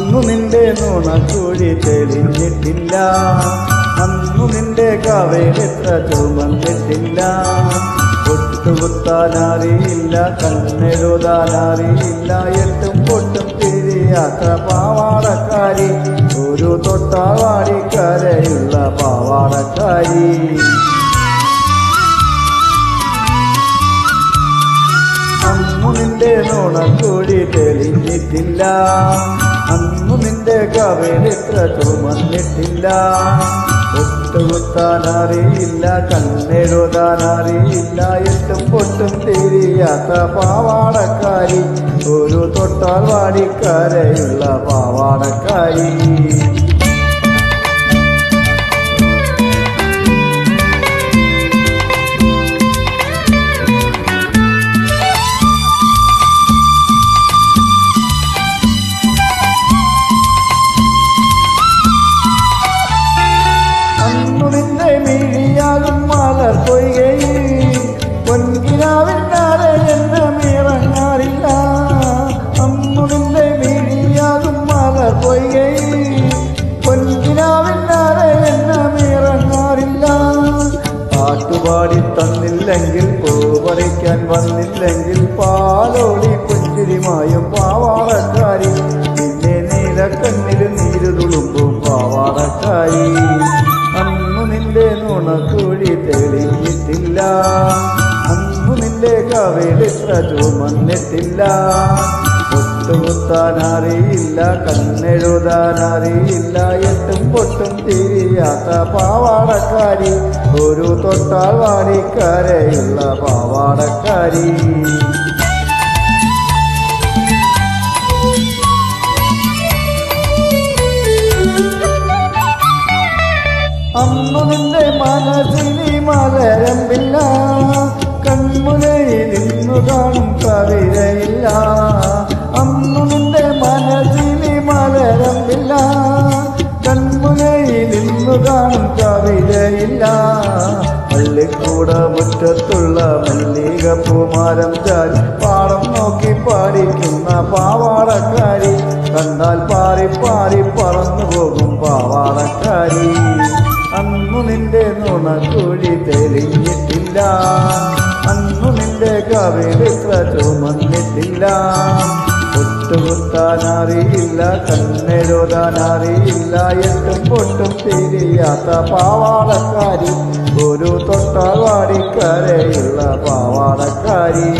അന്നു നിന്റെ നുണക്കുഴി തെളിഞ്ഞിട്ടില്ല, അന്നു നിന്റെ കവയിലെത്ര ചുമന്നിട്ടില്ല. പൊട്ടുകുത്താനറിയില്ല, കണ്ണെഴുതാനറിയില്ല, എട്ടും പൊട്ടും തിരിയാത്ത പാവാടക്കാരി, ഒരു തൊട്ടാവാടിക്കരയുള്ള പാവാടക്കാരി. അന്നു നിന്റെ നുണക്കുഴി തെളിഞ്ഞിട്ടില്ല, അന്നു നിന്റെ കവയിലെത്ര ചുമന്നിട്ടില്ല. പൊട്ടുകുത്താനറിയില്ല, കണ്ണെഴുതാനറിയില്ല, എട്ടും പൊട്ടും തിരിയാത്ത പാവാടക്കാരി, ഒരു തൊട്ടാൽ വാടിക്കരയുള്ള പാവാടക്കാരി. മലർ പൊയ്കയിൽ പൊൻകിനാവിനാരെ എന്നമിറങ്ങാറില്ല, അന്നു നിന്റെ മിഴിയാകും മലർ പൊയ്കയിൽ പൊൻകിനാവിനാരെ എന്നമിറങ്ങാറില്ല. പാട്ടുപാടി തന്നില്ലെങ്കിൽ, പൂ പറിക്കാൻ വന്നില്ലെങ്കിൽ, പാലോടി പുഞ്ചിരിമായും പാവാടക്കാരി, പിന്നെ നീലക്കണ്ണിൽ നീരു തുളുമ്പും പാവാടക്കാരി. അന്നു നിന്റെ നുണക്കുഴി തെളിഞ്ഞിട്ടില്ല, അന്നു നിന്റെ കവയിലെത്ര ചുമന്നിട്ടില്ല. പൊട്ടുകുത്താനറിയില്ല, കണ്ണെഴുതാനറിയില്ല, എട്ടും പൊട്ടും തിരിയാത്ത പാവാടക്കാരി, ഒരു തൊട്ടാൽ വാടിക്കരയുള്ള പാവാടക്കാരി. അന്നു നിന്റെ മനസ്സിനി മലരമ്പില്ല, കൺമുലയിൽ ഇന്നു കാണും കവിതയില്ല. അന്നു നിന്റെ മനസ്സിനി മലരമ്പില്ല, കൺമുലയിൽ ഇന്നു കാണും കവിതയില്ല. പള്ളിക്കൂട മുറ്റത്തുള്ള മല്ലികപ്പൂമാരം ചാരി, പാടം നോക്കി പാടിക്കുന്ന പാവാടക്കാരി, കണ്ടാൽ പാറി പാറി പറന്നു പോകും പാവാടക്കാരി. അന്നു നിന്റെ നുണക്കുഴി തെളിഞ്ഞിട്ടില്ല, അന്നു നിന്റെ കവയിലെത്ര ചുമന്നിട്ടില്ല. പൊട്ടുകുത്താനറിയില്ല, കണ്ണെഴുതാനറിയില്ല, എട്ടും പൊട്ടും തിരിയാത്ത പാവാടക്കാരി, ഒരു തൊട്ടാൽ വാടിക്കരയുള്ള പാവാടക്കാരി.